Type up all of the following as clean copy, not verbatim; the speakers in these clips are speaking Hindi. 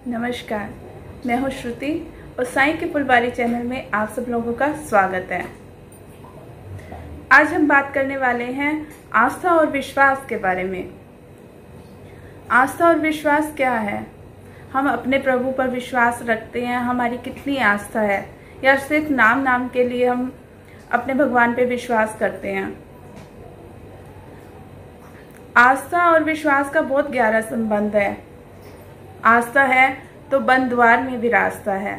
नमस्कार, मैं हूँ श्रुति और साईं के फुलवारी चैनल में आप सब लोगों का स्वागत है। आज हम बात करने वाले हैं आस्था और विश्वास के बारे में। आस्था और विश्वास क्या है? हम अपने प्रभु पर विश्वास रखते हैं, हमारी कितनी आस्था है, या सिर्फ नाम के लिए हम अपने भगवान पे विश्वास करते हैं। आस्था और विश्वास का बहुत गहरा संबंध है। आस्था है तो बंद द्वार में भी रास्ता है।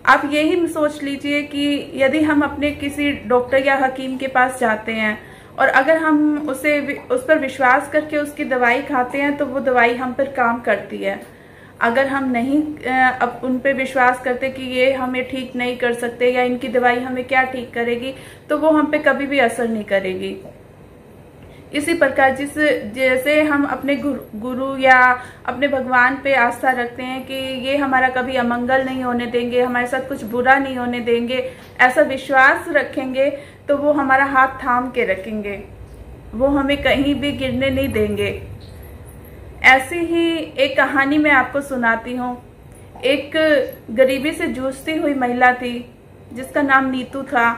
आप यही सोच लीजिए कि यदि हम अपने किसी डॉक्टर या हकीम के पास जाते हैं और अगर हम उस पर विश्वास करके उसकी दवाई खाते हैं तो वो दवाई हम पर काम करती है। अगर हम नहीं अब उन पे विश्वास करते कि ये हमें ठीक नहीं कर सकते या इनकी दवाई हमें क्या ठीक करेगी, तो वो हम पे कभी भी असर नहीं करेगी। इसी प्रकार जैसे हम अपने गुरु या अपने भगवान पे आस्था रखते हैं कि ये हमारा कभी अमंगल नहीं होने देंगे, हमारे साथ कुछ बुरा नहीं होने देंगे, ऐसा विश्वास रखेंगे तो वो हमारा हाथ थाम के रखेंगे, वो हमें कहीं भी गिरने नहीं देंगे। ऐसी ही एक कहानी मैं आपको सुनाती हूँ। एक गरीबी से जूझती हुई महिला थी जिसका नाम नीतू था।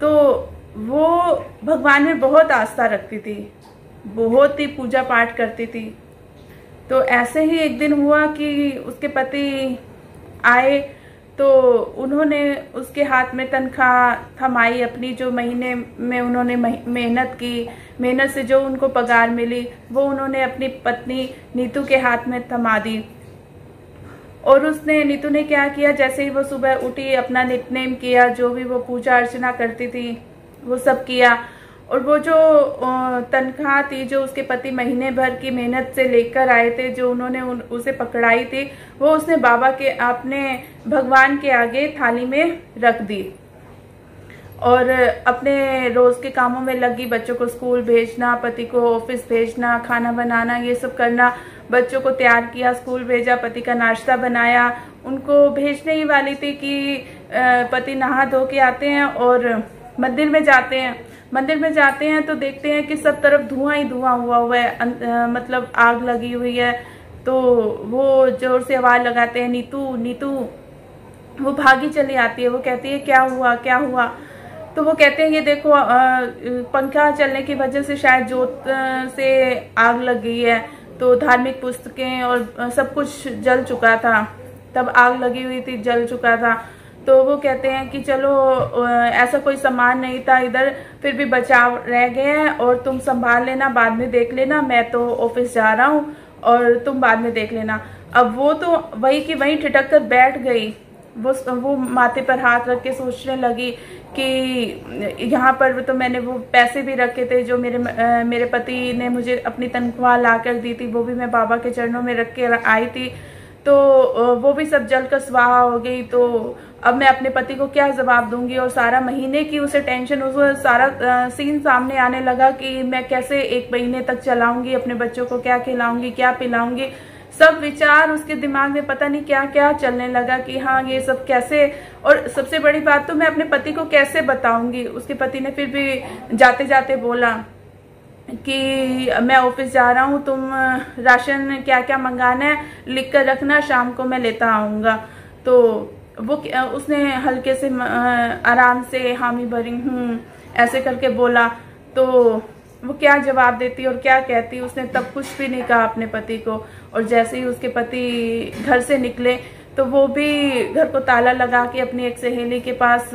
तो वो भगवान में बहुत आस्था रखती थी, बहुत ही पूजा पाठ करती थी। तो ऐसे ही एक दिन हुआ कि उसके पति आए तो उन्होंने उसके हाथ में तनख्वाह थमाई अपनी, जो महीने में उन्होंने मेहनत की, मेहनत से जो उनको पगार मिली वो उन्होंने अपनी पत्नी नीतू के हाथ में थमा दी। और नीतू ने क्या किया, जैसे ही वो सुबह उठी अपना नित्यनेम किया, जो भी वो पूजा अर्चना करती थी वो सब किया। और वो जो तनख्वाह थी जो उसके पति महीने भर की मेहनत से लेकर आए थे, जो उन्होंने उसे पकड़ाई थी, वो उसने बाबा के अपने भगवान के आगे थाली में रख दी और अपने रोज के कामों में लगी। बच्चों को स्कूल भेजना, पति को ऑफिस भेजना, खाना बनाना, ये सब करना। बच्चों को तैयार किया, स्कूल भेजा, पति का नाश्ता बनाया। उनको भेजने ही वाली थी कि पति नहा धो के आते हैं और मंदिर में जाते हैं। मंदिर में जाते हैं तो देखते हैं कि सब तरफ धुआं ही धुआं हुआ है, मतलब आग लगी हुई है। तो वो जोर से आवाज लगाते हैं, नीतू नीतू। वो भागी चली आती है। वो कहती है क्या हुआ क्या हुआ? तो वो कहते हैं ये देखो पंखा चलने की वजह से शायद जोत से आग लग गई है। तो धार्मिक पुस्तकें और सब कुछ जल चुका था, तब आग लगी हुई थी, जल चुका था। तो वो कहते हैं कि चलो ऐसा कोई सामान नहीं था इधर, फिर भी बचाव रह गए हैं और तुम संभाल लेना, बाद में देख लेना, मैं तो ऑफिस जा रहा हूँ और तुम बाद में देख लेना। अब वो तो वही की वहीं ठिठक कर बैठ गई। वो माथे पर हाथ रख के सोचने लगी कि यहाँ पर तो मैंने वो पैसे भी रखे थे जो मेरे पति ने मुझे अपनी तनख्वाह ला कर दी थी, वो भी मैं बाबा के चरणों में रख के आई थी। तो वो भी सब जलकर स्वाहा हो गई। तो अब मैं अपने पति को क्या जवाब दूंगी? और सारा महीने की उसे टेंशन, उसे सारा सीन सामने आने लगा कि मैं कैसे एक महीने तक चलाऊंगी, अपने बच्चों को क्या खिलाऊंगी, क्या पिलाऊंगी। सब विचार उसके दिमाग में पता नहीं क्या क्या चलने लगा कि हाँ ये सब कैसे, और सबसे बड़ी बात तो मैं अपने पति को कैसे बताऊंगी। उसके पति ने फिर भी जाते जाते बोला कि मैं ऑफिस जा रहा हूँ, तुम राशन क्या क्या मंगाना है लिख कर रखना, शाम को मैं लेता आऊँगा। तो वो उसने हल्के से आराम से हामी भरी ऐसे करके बोला। तो वो क्या जवाब देती और क्या कहती, उसने तब कुछ भी नहीं कहा अपने पति को। और जैसे ही उसके पति घर से निकले तो वो भी घर को ताला लगा के अपनी एक सहेली के पास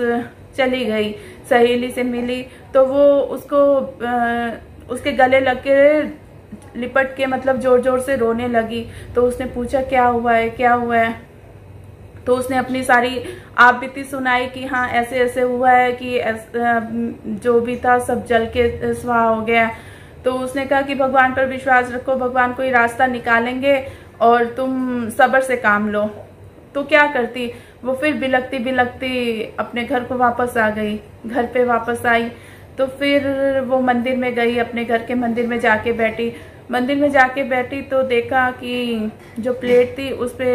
चली गई। सहेली से मिली तो वो उसके गले लग के लिपट के मतलब जोर जोर से रोने लगी। तो उसने पूछा क्या हुआ है क्या हुआ है? तो उसने अपनी सारी आप बीती सुनाई कि हाँ ऐसे ऐसे हुआ है कि जो भी था सब जल के स्वाहा हो गया। तो उसने कहा कि भगवान पर विश्वास रखो, भगवान कोई रास्ता निकालेंगे और तुम सब्र से काम लो। तो क्या करती वो, फिर बिलखती बिलखती अपने घर को वापस आ गई। घर पे वापस आई तो फिर वो मंदिर में गई, अपने घर के मंदिर में जाके बैठी। मंदिर में जाके बैठी तो देखा कि जो प्लेट थी उस पे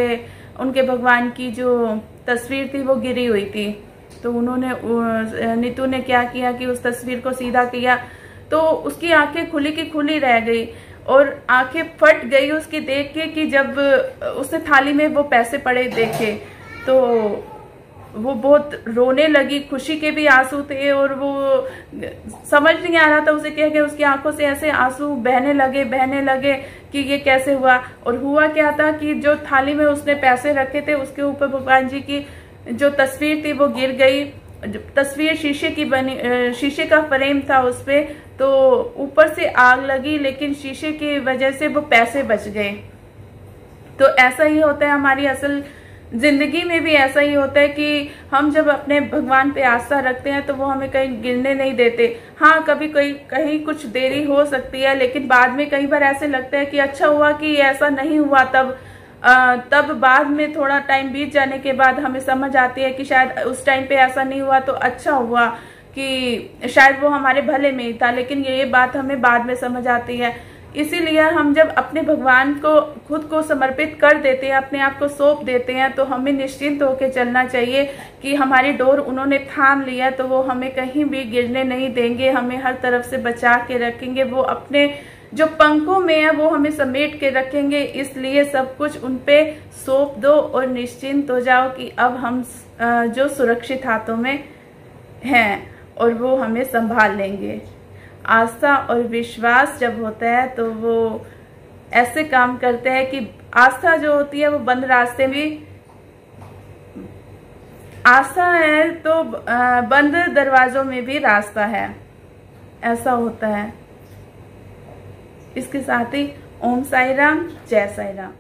उनके भगवान की जो तस्वीर थी वो गिरी हुई थी। तो नीतू ने क्या किया कि उस तस्वीर को सीधा किया तो उसकी आंखें खुली की खुली रह गई और आंखें फट गई उसकी देख के कि जब उसने थाली में वो पैसे पड़े देखे तो वो बहुत रोने लगी, खुशी के भी आंसू थे और वो समझ नहीं आ रहा था उसे क्या कि उसकी आंखों से ऐसे आंसू बहने लगे कि ये कैसे हुआ। और हुआ क्या था कि जो थाली में उसने पैसे रखे थे उसके ऊपर भगवान जी की जो तस्वीर थी वो गिर गई। तस्वीर शीशे की बनी, शीशे का फ्रेम था उस पे, तो ऊपर से आग लगी लेकिन शीशे की वजह से वो पैसे बच गए। तो ऐसा ही होता है हमारी असल जिंदगी में भी, ऐसा ही होता है कि हम जब अपने भगवान पे आस्था रखते हैं तो वो हमें कहीं गिरने नहीं देते। हाँ, कभी कहीं कुछ देरी हो सकती है, लेकिन बाद में कई बार ऐसे लगता है कि अच्छा हुआ कि ऐसा नहीं हुआ। तब बाद में थोड़ा टाइम बीत जाने के बाद हमें समझ आती है कि शायद उस टाइम पे ऐसा नहीं हुआ तो अच्छा हुआ, कि शायद वो हमारे भले में ही था। लेकिन ये बात हमें बाद में समझ आती है। इसीलिए हम जब अपने भगवान को खुद को समर्पित कर देते हैं, अपने आप को सौंप देते हैं, तो हमें निश्चिंत होकर चलना चाहिए कि हमारी डोर उन्होंने थाम लिया तो वो हमें कहीं भी गिरने नहीं देंगे, हमें हर तरफ से बचा के रखेंगे। वो अपने जो पंखों में है वो हमें समेट के रखेंगे। इसलिए सब कुछ उन पे सौंप दो और निश्चिंत हो जाओ कि अब हम जो सुरक्षित हाथों में हैं और वो हमें संभाल लेंगे। आस्था और विश्वास जब होता है तो वो ऐसे काम करते हैं कि आस्था जो होती है वो बंद रास्ते में, आस्था है तो बंद दरवाजों में भी रास्ता है, ऐसा होता है। इसके साथ ही ओम साई राम, जय साई राम।